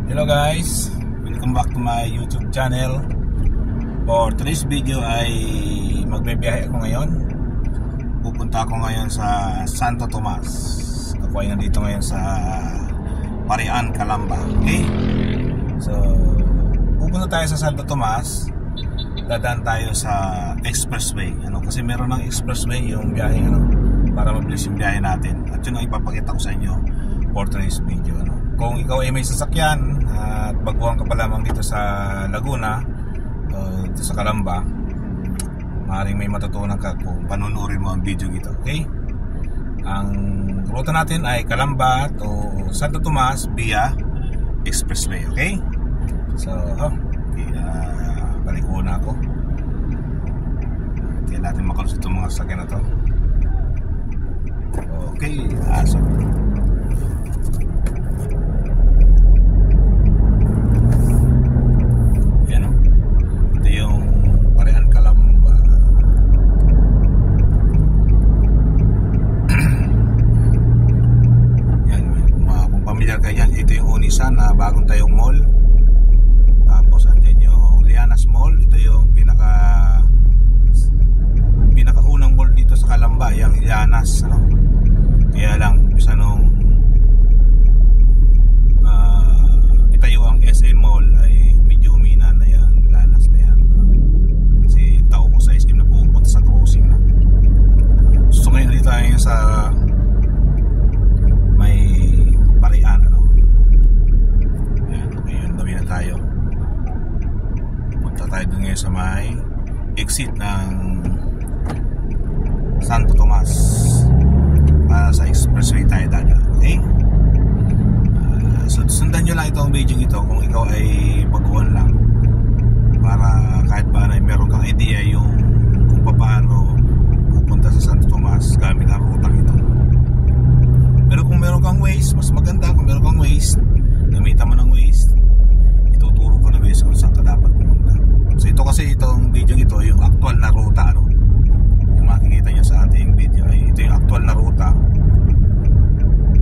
Hello guys, welcome back to my YouTube channel. For today's video ay magbibiyahe ako ngayon. Pupunta ako ngayon sa Santo Tomas. Ako ay nandito ngayon sa Parian, Calamba. Okay? So, pupunta tayo sa Santo Tomas. Dadaan tayo sa expressway. Kasi meron ng expressway yung biyahe, para mabilis yung biyahe natin. At yun ang ipapakita ko sa inyo for today's video. Kung ikaw ay may sasakyan at baguhan ka pa lamang dito sa Laguna, dito sa Calamba, maaaring may matutunan ka kung panunurin mo ang video dito. Okay? Ang ruta natin ay Calamba to Santo Tomas via expressway. Okay? So, balik ko na ako. Kaya natin makalusot itong mga sasakyan na to. Okay, so na bagong tayong mall. Tapos andyan yung Lianas Mall. Ito yung pinakaunang mall dito sa Calamba, yung Lianas, Kaya lang bisa nung itayo ang SM Mall ay medyo humina na yan, Lianas na yan. Kasi tao ko sa SM na pupunta sa crossing na. So ngayon dito tayo sa may Parian, tayo. Punta tayo dun ngayon sa may exit ng Santo Tomas para sa expressway tayo dadaan. Okay? So sundan nyo lang itong video ito kung ikaw ay baguhan lang, para kahit paano ay meron kang idea yung kung paano pupunta sa Santo Tomas gamit ang rutang ito. Pero kung meron kang Waze, mas maganda. Kung meron kang Waze, gamitan mo ng Waze, ituturo ko na Waze kung saan ka dapat pumunta. So ito kasi, itong video ito, yung actual na ruta, yung makikita nyo sa ating video ay ito yung actual na ruta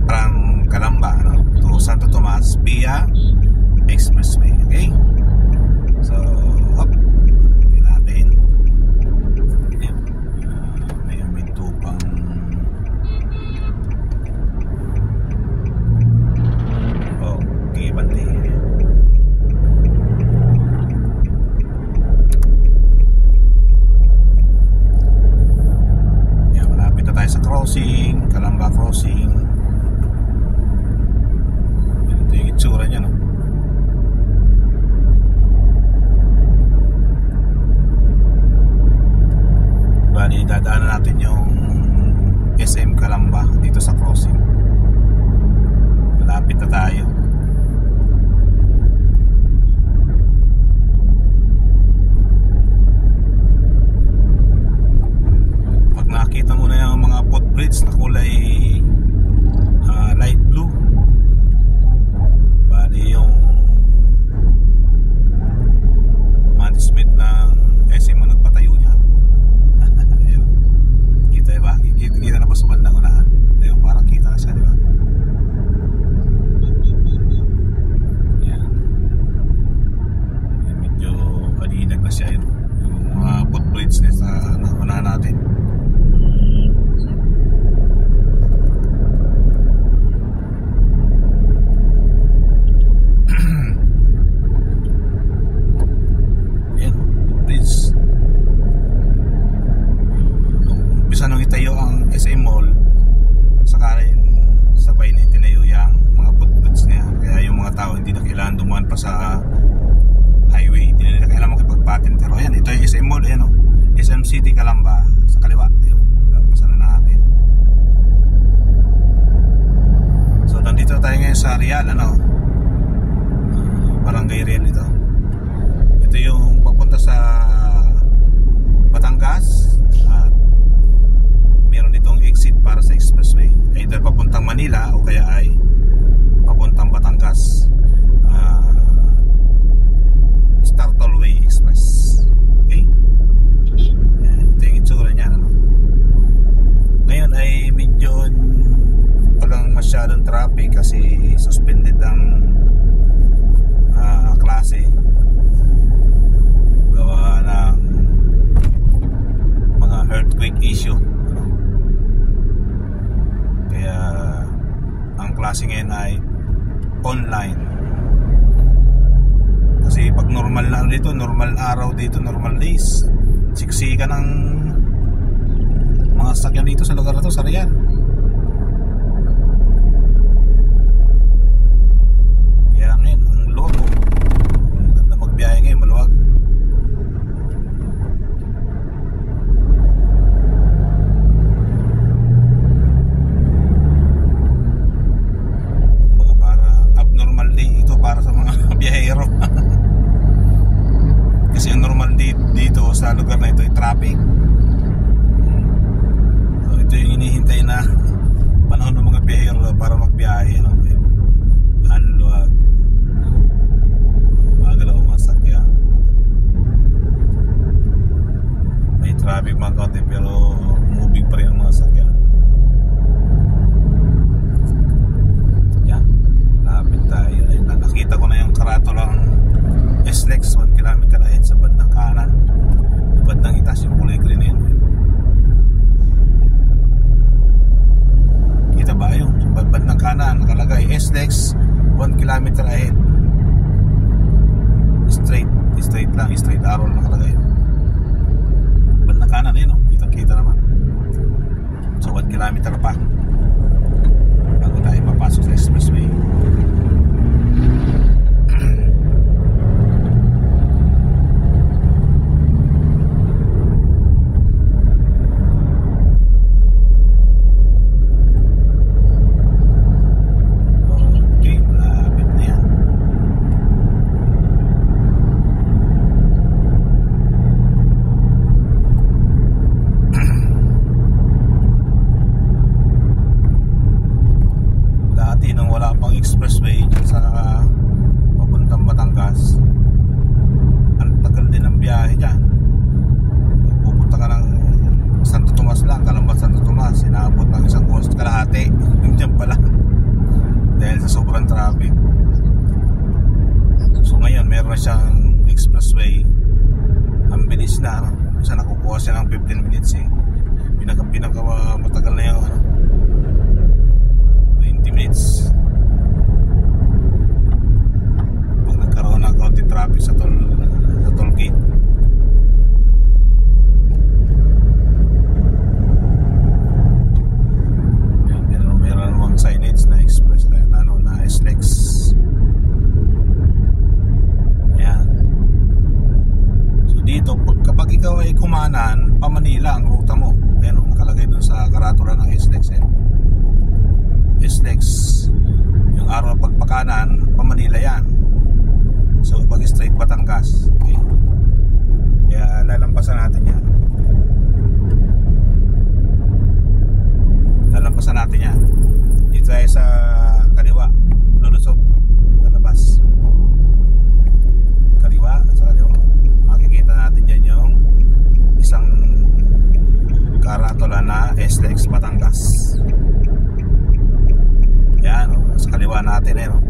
from Calamba to Santo Tomas via expressway. Okay? So tingnan natin. May minto pang okay, bante. Sa crossing, Calamba crossing. Ito yung itsura niya, Bali, dadaanan natin yung SM Calamba dito sa crossing. Malapit na tayo. Nakita mo na yung mga footbridge na kulay light blue. Bali yung management ng SM ang nagpatayo niya. Kita ba? Kita na ba sa bandang unahan? Ayun, parang kita na siya, di ba? Yan. Medyo kalinag na siya yun. Yung mga footbridge na sa unahan natin. SM Mall, saka rin sabay na itinayo yung mga footbridge niya. Kaya yung mga tao hindi na kailangan dumaan pa sa highway, hindi na kailangan makipagpatin. Pero ayan, ito yung SM Mall, ayan, SM City Calamba sa kaliwa. Lampasan na natin. So nandito tayo ngayon sa Real, Barangay Real ito. Ito yung papunta sa Batangas. Meron ditong exit para sa expressway, either papuntang Manila o kaya ay papuntang Batangas. Star Tollway Express. Okay? Ito yung itsura niya, Ngayon ay medyo walang masyadong traffic kasi suspended ang online. Kasi pag normal na dito, normal araw dito, normal days, siksikan ng mga sasakyan dito sa lugar na to, sa Rian. Kaya ngayon, ang loko, maganda magbiyahe ngayon, maluwag. Para abnormal day ito para sa mga biyahero. Kasi ang normal dito sa lugar na ito ay traffic. So ito yung hinihintay na panahon ng mga biyahero para magbiyahe, no? Anluag, magalaw masakyan. May traffic mga kaunti pero moving pa rin ang mga sakyan. Yan, lapit tayo. Ayun, nakita ko na yung karatolang SLEX 1 km ahead sa bandang kanan, bandang itaas, yung kulay green yun. Kita ba yun? Sa bandang kanan nakalagay SLEX 1 km ahead. Straight lang, straight arrow nakalagay. Bandang kanan yun, no? Kita naman. So 1 km pa bago tayo mapasok sa expressway. Expressway sa papuntang Batangas, ang tagal din ang biyahe dyan. Pupunta ka ng Santo Tomas lang, Calamba Santo Tomas, inaabot ng isang oras kalahati dyan pala dahil sa sobrang traffic. So ngayon meron na siyang expressway, ang bilis na, no? Isa nakukuha siya ng 15 minutes eh. Pinaka matagal na yung 20 minutes. Karoon ng kaunting traffic sa toll gate. Meron namang signage na express na SLEX. Ayan. So dito kapag ikaw ay kumanan pa Manila ang ruta mo, ayan, nakalagay dun sa karatula ng SLEX. SLEX yung araw pagpakanan pa Manila yan. So pag straight Batangas, okay? Kaya lalampasan natin yan. Dito tayo sa kaliwa, lulusot, lalabas. Kaliwa, sa kaliwa. Makikita natin dyan yung isang karatula na SLEX Batangas. Yan, sa kaliwa natin no?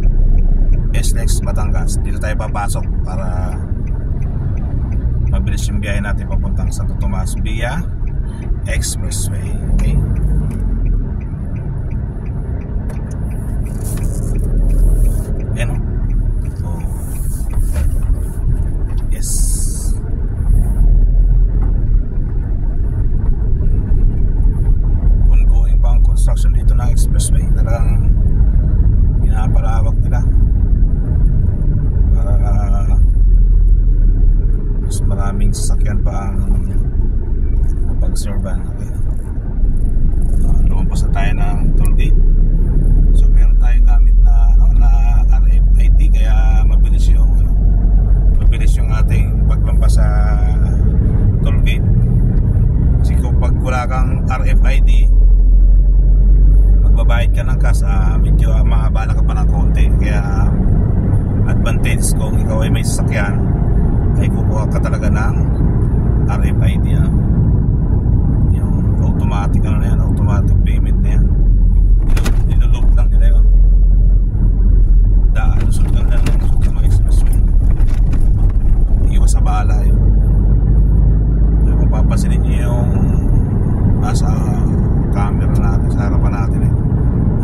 SLEX Batangas. Dito tayo papasok para mabilis yung biyahe natin papuntang Santo Tomas via expressway. Okay? Ayan o. Oh. Yes. Ongoing pa ang construction dito ng expressway. Talagang pinapalawak nila para mas maraming sasakyan pa ang mapag-servan. Okay. Lumampas na tayo ng toll gate. So meron tayong gamit na RFID, kaya mabilis yung ating paglampas sa toll gate. Kasi kung pag wala kang RFID, magbabayad ka ng cash, medyo maabala ka pa ng konti. Kaya advantage kung ikaw ay may sasakyan ay kukuha ka talaga ng RFID. Yung automatic automatic payment na yan. Nilulog lang nila yun. Lusot lang na lang sa mga expressway. Iwas sa bala yun. Kung papasinin nyo yung nasa camera natin, sa harapan natin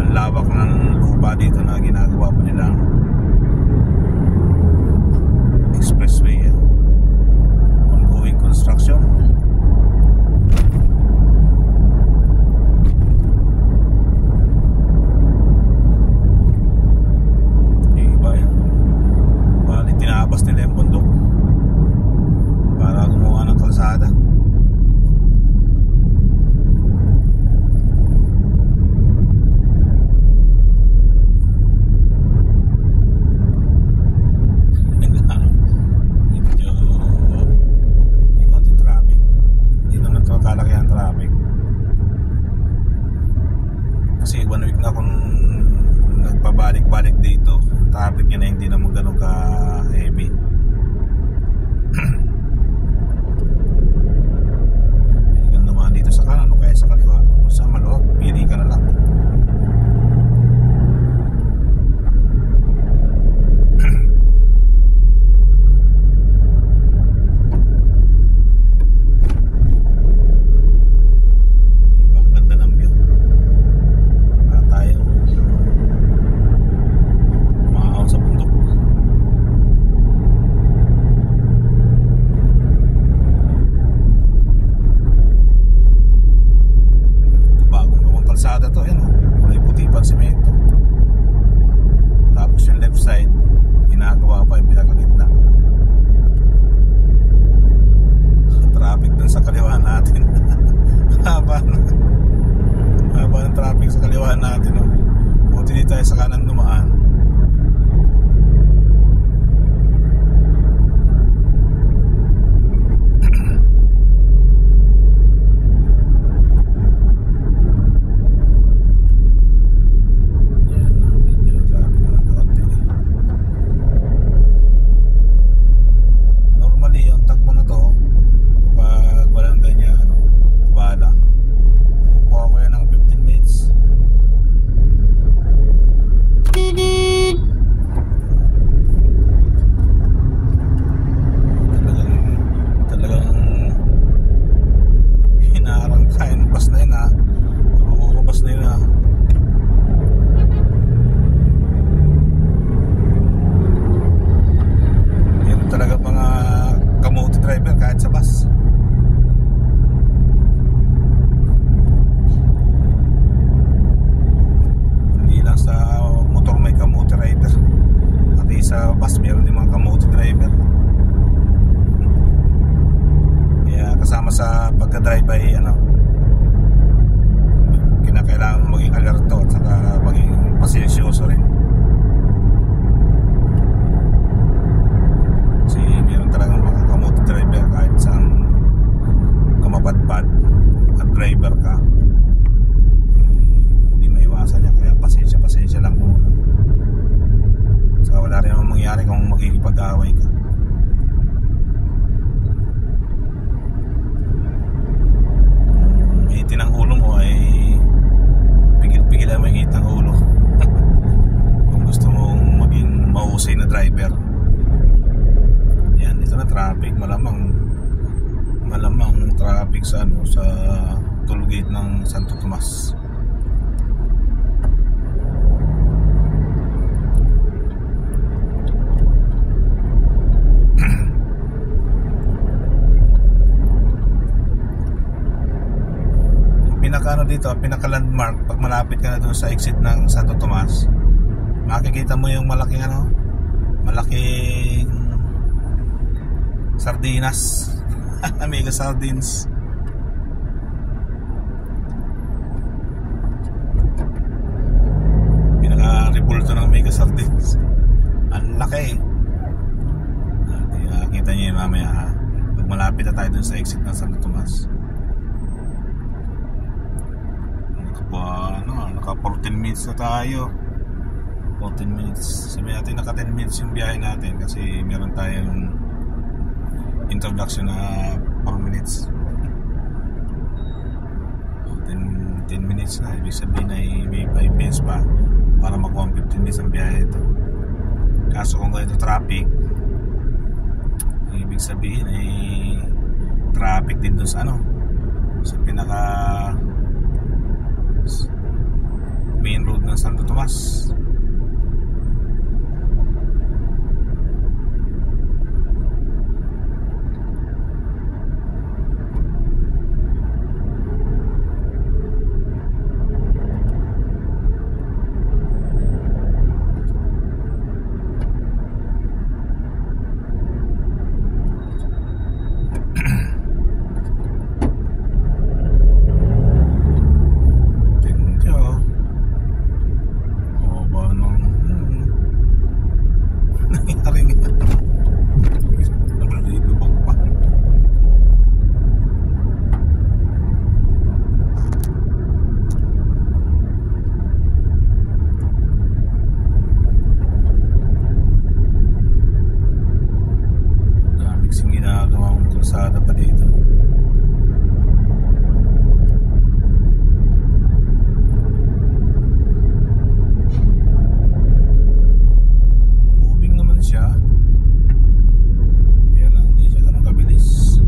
ang lawak ng lupa dito na ginagawa pa nila. Tomas, meron din mga kamote driver. Kaya kasama sa pagka-drive ay kinakailangan maging alerto at saka maging pasensyoso rin. Kasi meron talagang mga kamote driver kahit saan kamapadpad at driver ka, hindi maiwasan niya. Kaya pasensya lang muna. Saka wala rin naman mangyari kung magkikipag-away ka. Itin ang ulo mo ay pigil-pigil ang may itang ulo. Kung gusto mong maging mahusay na driver. Yan, dito na traffic. Malamang traffic sa sa toll gate ng Santo Tomas. Pinaka landmark pag malapit ka na doon sa exit ng Santo Tomas, makikita mo yung malaking sardinas. Mega sardines. Pinaka-rebulto ng mega sardines. Ang laki. Nakikita nyo yung mamaya pag malapit na tayo dun sa exit ng Santo Tomas. Naka 14 minutes na tayo. 14 minutes. Sabihin natin naka 10 minutes yung biyahe natin kasi meron tayong introduction na 4 minutes. 10 minutes na. Ibig sabihin na may 5 minutes pa para makuha 15 minutes ang biyahe ito. Kaso kung ganito traffic, ibig sabihin ay traffic din dun sa sa pinaka main road ng Santo Tomas. Kalsada pa dito. Moving naman siya. Kaya lang hindi siya ganun kabilis.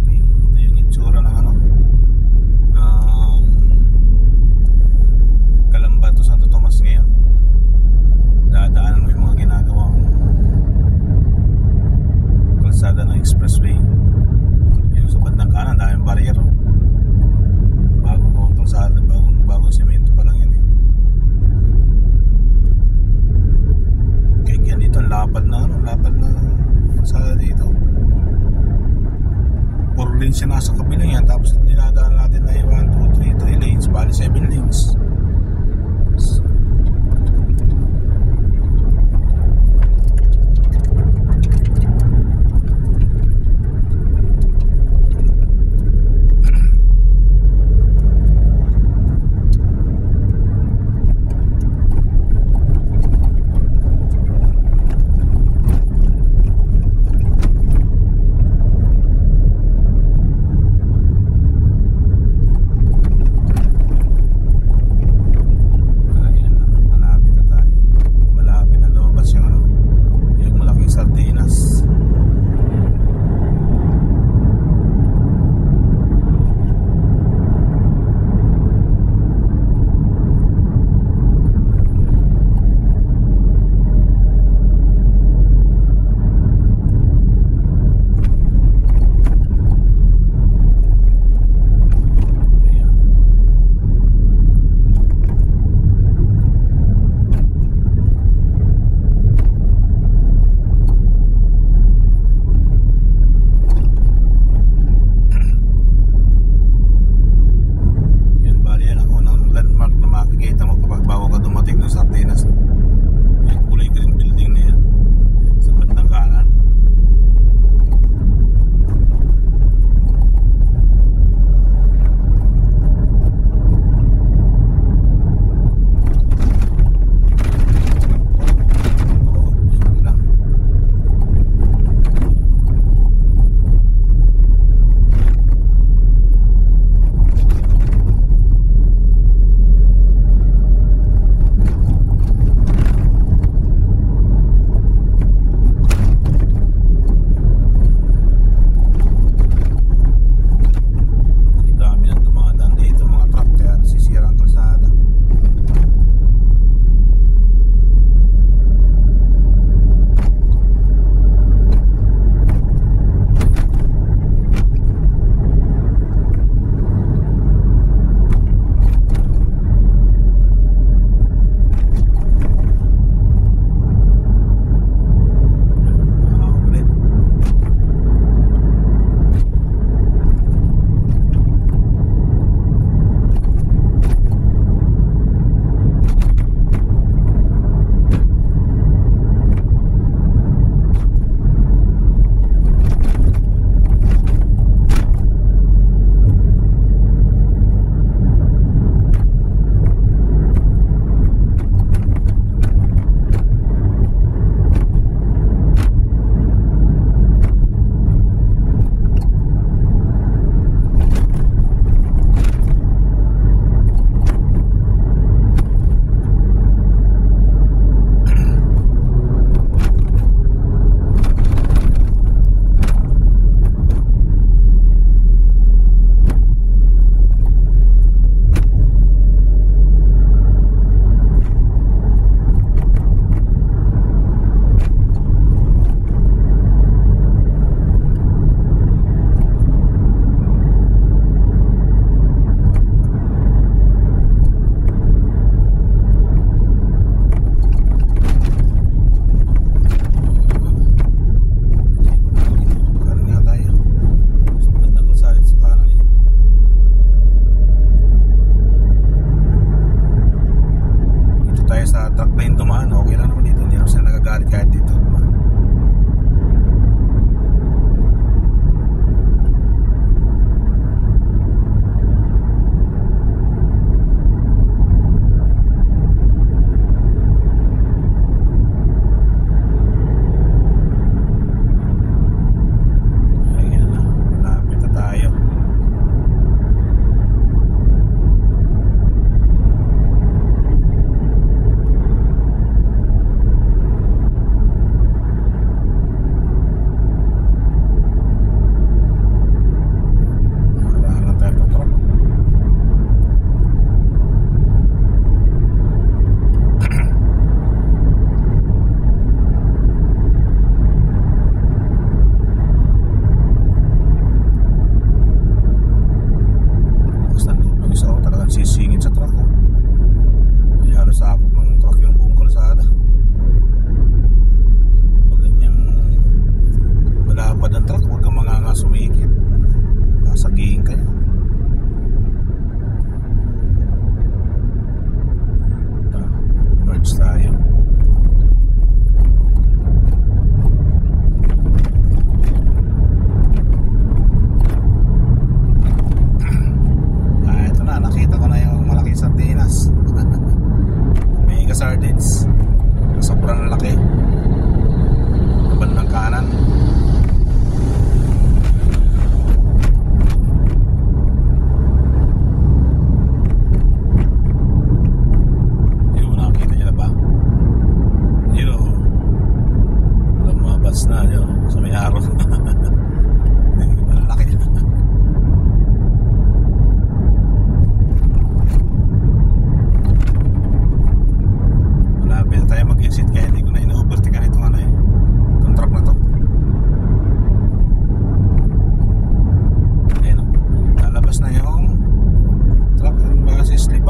Okay, ito yung itsura ng Santo Tomas ngayon. Dadaanan mo yung mga ginagawang kalsada ng expressway. Yung sa bandang kanan, daming bariyero. Bagong gawang kalsada, bagong semento pa lang yun Kaya dito, lapad na kalsada dito. 4 lanes siya nasa kabilang yan. Tapos dinadaan natin na yung 1, 2, 3 lanes. Bali 7 lanes.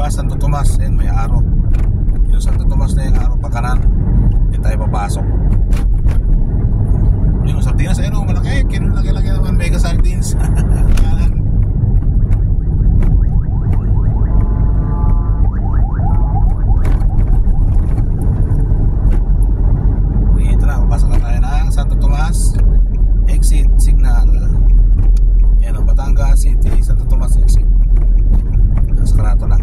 Santo Tomas. Ayan, may araw. Yung Santo Tomas na yung araw pa kanan, hindi tayo papasok. Yung sardinas ayun, malaki. Kinulaki-laki naman, mega sardines. Yan. Ito na, papasok na tayo ng Santo Tomas exit signal. Yan o, Batangas City, Santo Tomas exit. Nasa karato na.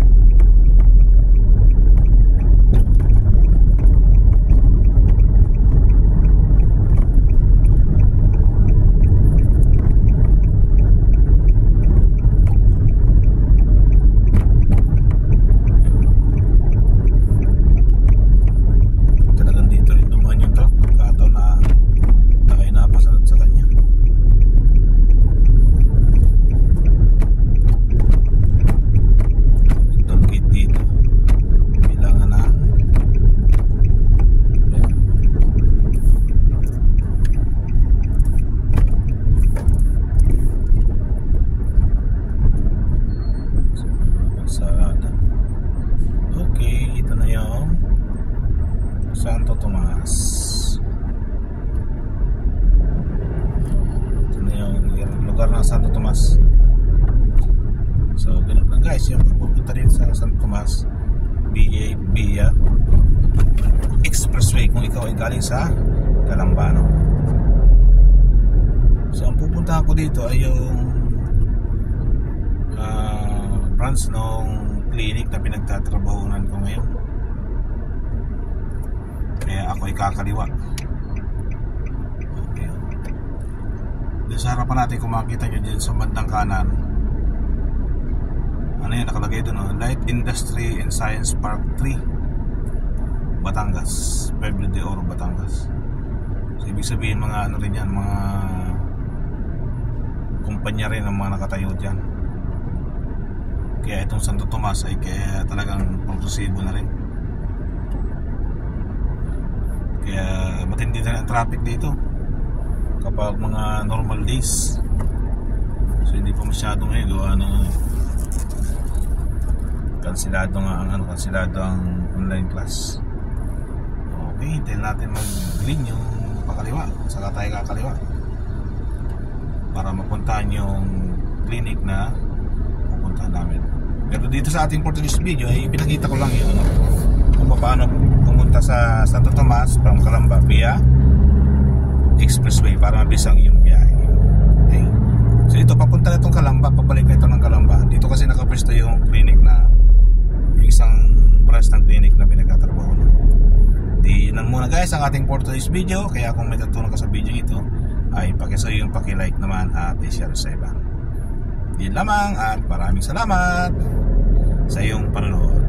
Santo Tomas. Ito na yung lugar ng Santo Tomas. So ganun lang guys, yung pagpupunta rin sa Santo Tomas via expressway kung ikaw ay galing sa Calambano. So ang pupuntahan ko dito ay yung branch ng clinic na pinagtatrabahunan ko ngayon. Kaya ako ay kakaliwa. Okay. Doon sa harapan natin, kung makikita nyo dyan sa bandang kanan, ano yun, nakalagay doon, no? Light Industry and Science Park 3 Batangas, Pueblo de Oro, Batangas. So ibig sabihin mga ano rin yan, mga kumpanya rin ang mga nakatayo dyan. Kaya itong Santo Tomas ay kaya talagang progresibo na rin. Kaya matindi na ang traffic dito kapag mga normal days. So hindi pa masyado ngayon gawa ng kansilado nga ang kansilado ang online class. Okay, hintayin natin mag-green yung pakaliwa, saka tayo kakaliwa para mapuntahan yung clinic na pupuntahan namin. Pero dito sa ating for today's video ay pinakita ko lang yun, kung paano pumunta sa Santo Tomas from Calamba via expressway para mabilis ang iyong biyahe. Okay. So ito papunta na itong Calamba, pabalik na ito ng Calamba. Dito kasi nakapwesto yung clinic na yung isang branch ng clinic na pinagtatrabaho na. Di yun muna guys ang ating for today's video. Kaya kung may natutunan ka sa video ito ay pakisayo yung pakilike naman at i-share sa iba. Yun lamang at maraming salamat sa iyong panonood.